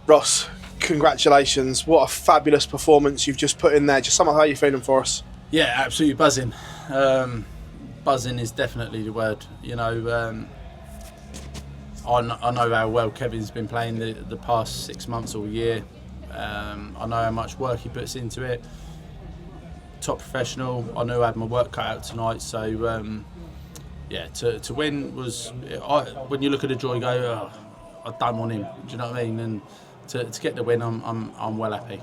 Ross, congratulations. What a fabulous performance you've just put in there. Just sum up how you're feeling for us. Yeah, absolutely buzzing. Buzzing is definitely the word. You know, I know how well Kevin's been playing the past 6 months or year. I know how much work he puts into it. Top professional. I knew I had my work cut out tonight, so yeah, to win was. When you look at the draw, you go, oh, I don't want him. Do you know what I mean? And to get the win, I'm well happy.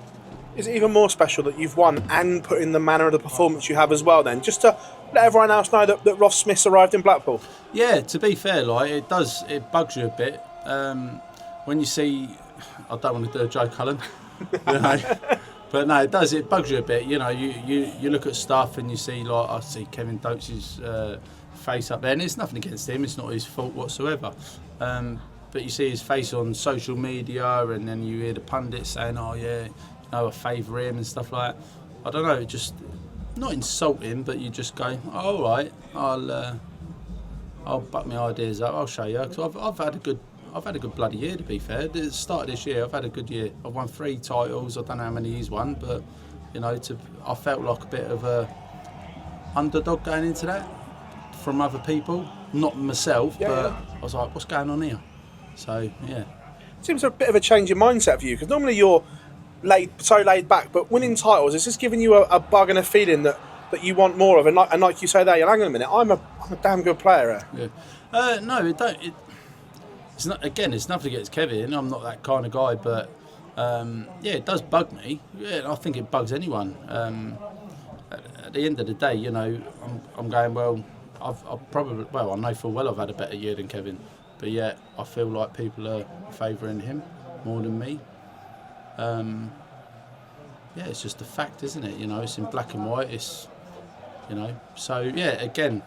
Is it even more special that you've won and put in the manner of the performance you have as well then? Just to let everyone else know that Ross Smith's arrived in Blackpool. Yeah, to be fair, like it bugs you a bit. When you see, I don't want to do a joke, Cullen, you know, but no, it bugs you a bit. You know, you look at stuff and you see, like, I see Kevin Doets' face up there, and it's nothing against him, it's not his fault whatsoever. But you see his face on social media, and then you hear the pundits saying, oh yeah, I favour him and stuff like that. I don't know, it just, not insulting, but you just go, oh, all right, I'll buck my ideas up. I'll show you. Cause I've had a good bloody year, to be fair. At the start of this year, I've had a good year. I've won 3 titles. I don't know how many he's won, but you know, I felt like a bit of a underdog going into that from other people, not myself, but I was like, what's going on here? So yeah, Seems a bit of a change in mindset for you, because normally you're laid back, but winning titles, it's just giving you a bug and a feeling that you want more of, and like you say there, you're hang on a minute, I'm a damn good player here. Yeah. No, it don't. It's not. Again, it's nothing against Kevin. I'm not that kind of guy, but yeah, it does bug me. Yeah, I think it bugs anyone. At the end of the day, you know, I'm going, well. I know full well I've had a better year than Kevin, but yet I feel like people are favouring him more than me. Yeah, it's just a fact, isn't it? You know, it's in black and white. It's, you know, so yeah, again,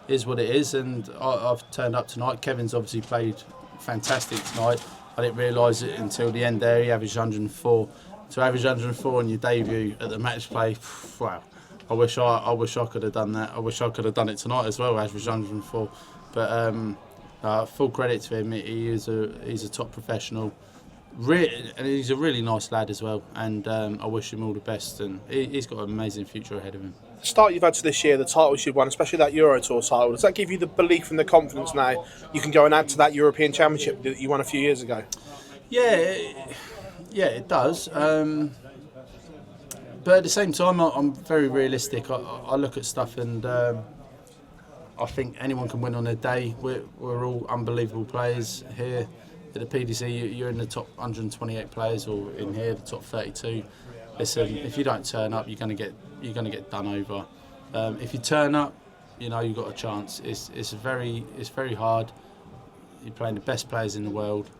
is what it is, and I've turned up tonight. Kevin's obviously played fantastic tonight. I didn't realise it until the end there. He averaged 104. To average 104 on your debut at the match play, wow. I wish I could have done that. I wish I could have done it tonight as well, average 104. But full credit to him. He's a top professional. And he's a really nice lad as well, and I wish him all the best, and he's got an amazing future ahead of him. The start you've had to this year, the titles you've won, especially that Euro Tour title, does that give you the belief and the confidence now you can go and add to that European Championship that you won a few years ago? Yeah, it does. But at the same time, I'm very realistic. I look at stuff, and I think anyone can win on their day. We're all unbelievable players here. At the PDC, you're in the top 128 players, or in here the top 32. Listen, if you don't turn up, you're going to get done over. If you turn up, you know you've got a chance. It's very hard. You're playing the best players in the world.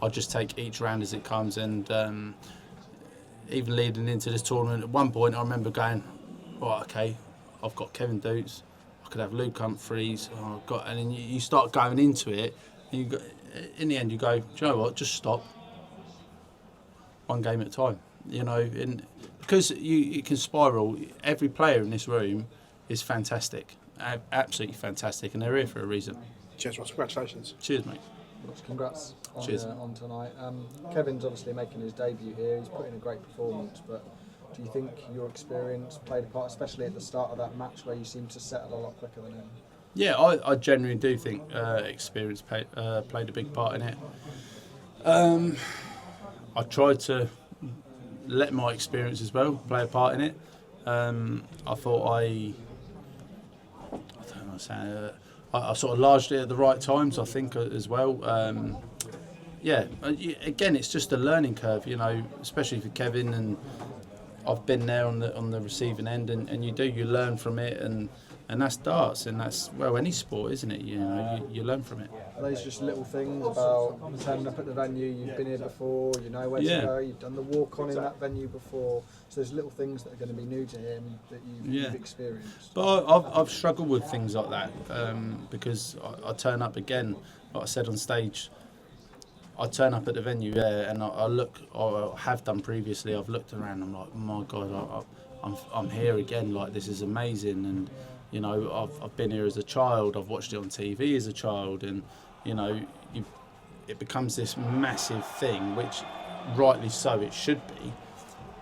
I just take each round as it comes, and even leading into this tournament, at one point I remember going, right, okay, I've got Kevin Doets, I could have Luke Humphries, and then you start going into it, and in the end you go, do you know what, just stop. One game at a time, you know, because it can spiral. Every player in this room is fantastic, absolutely fantastic, and they're here for a reason. Cheers, Ross. Congratulations. Cheers, mate. Congrats on, Cheers. On tonight. Kevin's obviously making his debut here. He's put in a great performance, but do you think your experience played a part, especially at the start of that match where you seemed to settle a lot quicker than him? Yeah, I genuinely do think experience played a big part in it. I tried to let my experience as well play a part in it. I thought I don't know, saying. I sort of larged it at the right times, I think, as well. Yeah, again, it's just a learning curve, you know, especially for Kevin, and I've been there on the receiving end, and you learn from it, and that's darts, and that's, well, any sport, isn't it? You know, you learn from it. Are those just little things about turning up at the venue? You've been here before, you know where to go, you've done the walk-on in that venue before, so there's little things that are going to be new to him that you've experienced. But I've struggled with things like that because I turn up again, like I said on stage, I turn up at the venue there, and I look, or have done previously, I've looked around, I'm like, oh my God, I'm here again, like this is amazing, and you know, I've been here as a child, I've watched it on TV as a child, and you know, it becomes this massive thing, which rightly so, it should be.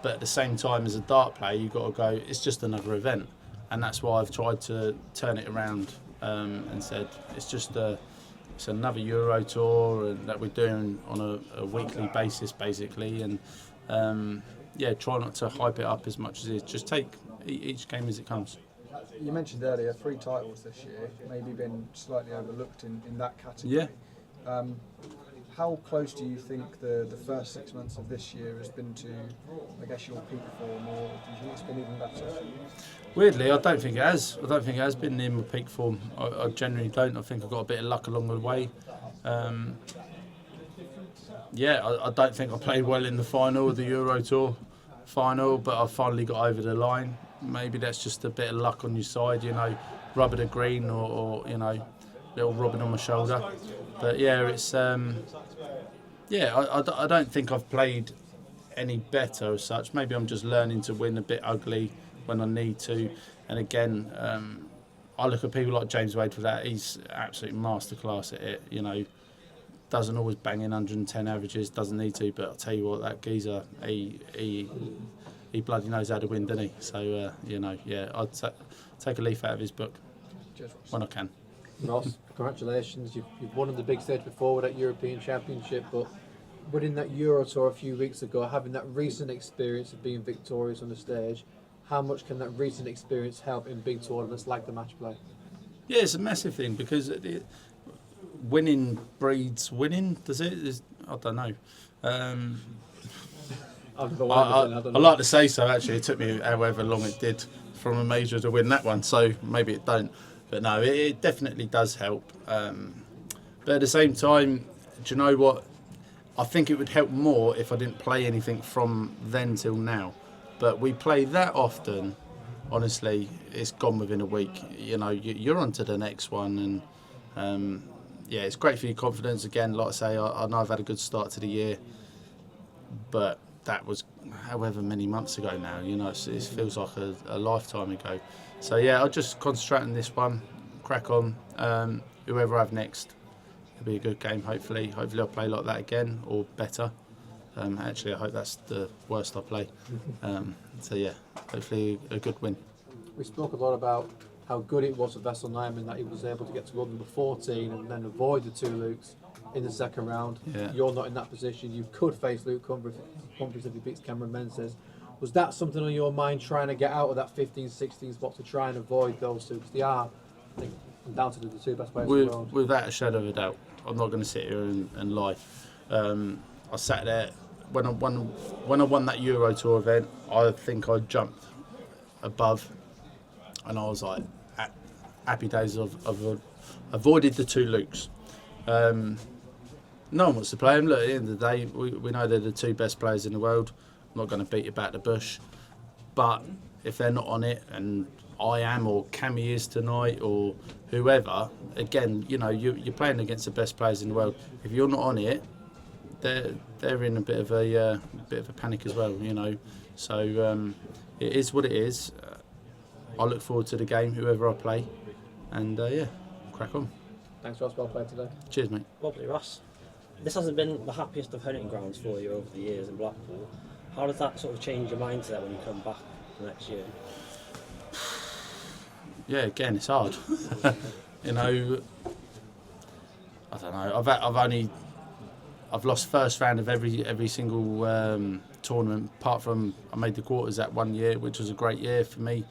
But at the same time, as a dart player, you've got to go, it's just another event. And that's why I've tried to turn it around and said, it's another Euro Tour and that we're doing on a weekly basis, basically. And try not to hype it up as much as it is. Just take each game as it comes. You mentioned earlier 3 titles this year, maybe been slightly overlooked in that category. Yeah. How close do you think the first 6 months of this year has been to, I guess, your peak form, or do you think it's been even better? Weirdly, I don't think it has. I don't think it has been in my peak form. I generally don't. I think I've got a bit of luck along the way. I don't think I played well in the final of the Euro Tour final, but I finally got over the line. Maybe that's just a bit of luck on your side, rub of the green or little rubbing on my shoulder. But yeah, it's I don't think I've played any better as such. Maybe I'm just learning to win a bit ugly when I need to. And again, I look at people like James Wade for that. He's absolute masterclass at it. Doesn't always bang in 110 averages, doesn't need to. But I'll tell you what, that geezer, he bloody knows how to win, doesn't he? So I'd take a leaf out of his book when I can. Ross, congratulations. You've won on the big stage before with that European Championship, but winning that Euro Tour a few weeks ago, having that recent experience of being victorious on the stage, how much can that recent experience help in big tournaments like the Matchplay? Yeah, it's a massive thing because winning breeds winning, does it? I don't know. I like to say so, actually. It took me however long it did from a major to win that one, so maybe it don't. But no, it definitely does help. But at the same time, do you know what? I think it would help more if I didn't play anything from then till now. But we play that often, honestly, it's gone within a week. You're on to the next one. And it's great for your confidence. Again, like I say, I know I've had a good start to the year. But that was however many months ago now. It feels like a lifetime ago. So I'll just concentrate on this one, crack on. Whoever I have next, it'll be a good game. Hopefully I'll play like that again or better. Actually, I hope that's the worst I play. Hopefully a good win. We spoke a lot about how good it was for Vessel Nyman that he was able to get to number 14 and then avoid the 2 Lukes in the second round. Yeah. You're not in that position. You could face Luke Humphries if he beats Cameron Menzies. Was that something on your mind, trying to get out of that 15-16 spot to try and avoid those 2? Because they are, I think, down to the 2 best players in the world. Without a shadow of a doubt. I'm not going to sit here and lie. I sat there when I won that Euro Tour event. I think I jumped above, and I was like, happy days of avoided the 2 Lukes. No one wants to play them. Look, at the end of the day, we know they're the 2 best players in the world. I'm not going to beat about the bush. But if they're not on it, and I am, or Cammy is tonight, or whoever, again, you're playing against the best players in the world. If you're not on it, they're in a bit of a panic as well. So it is what it is. I look forward to the game, whoever I play, and crack on. Thanks, Ross. Well played today. Cheers, mate. Lovely, Ross. This hasn't been the happiest of hunting grounds for you over the years in Blackpool. How does that sort of change your mindset when you come back the next year? Yeah, again, it's hard. I don't know. I've lost first round of every single tournament, apart from I made the quarters that one year, which was a great year for me.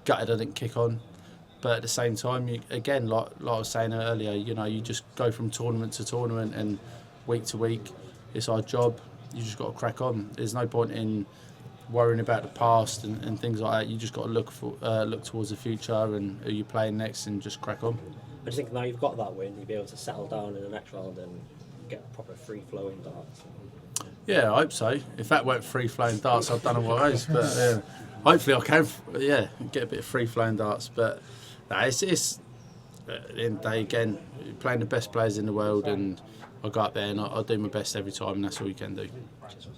Gutted I didn't kick on. But at the same time, again, like I was saying earlier, you just go from tournament to tournament and week to week. It's our job. You just got to crack on. There's no point in worrying about the past and things like that. You just got to look towards the future and who you're playing next and just crack on. I just think now you've got that win, you'll be able to settle down in the next round and get proper free-flowing darts. Yeah, I hope so. If that weren't free-flowing darts, I don't know what else. But hopefully I can, get a bit of free-flowing darts. But it's at the end of the day, again, playing the best players in the world, and I go up there and I do my best every time, and that's all you can do. Cheers.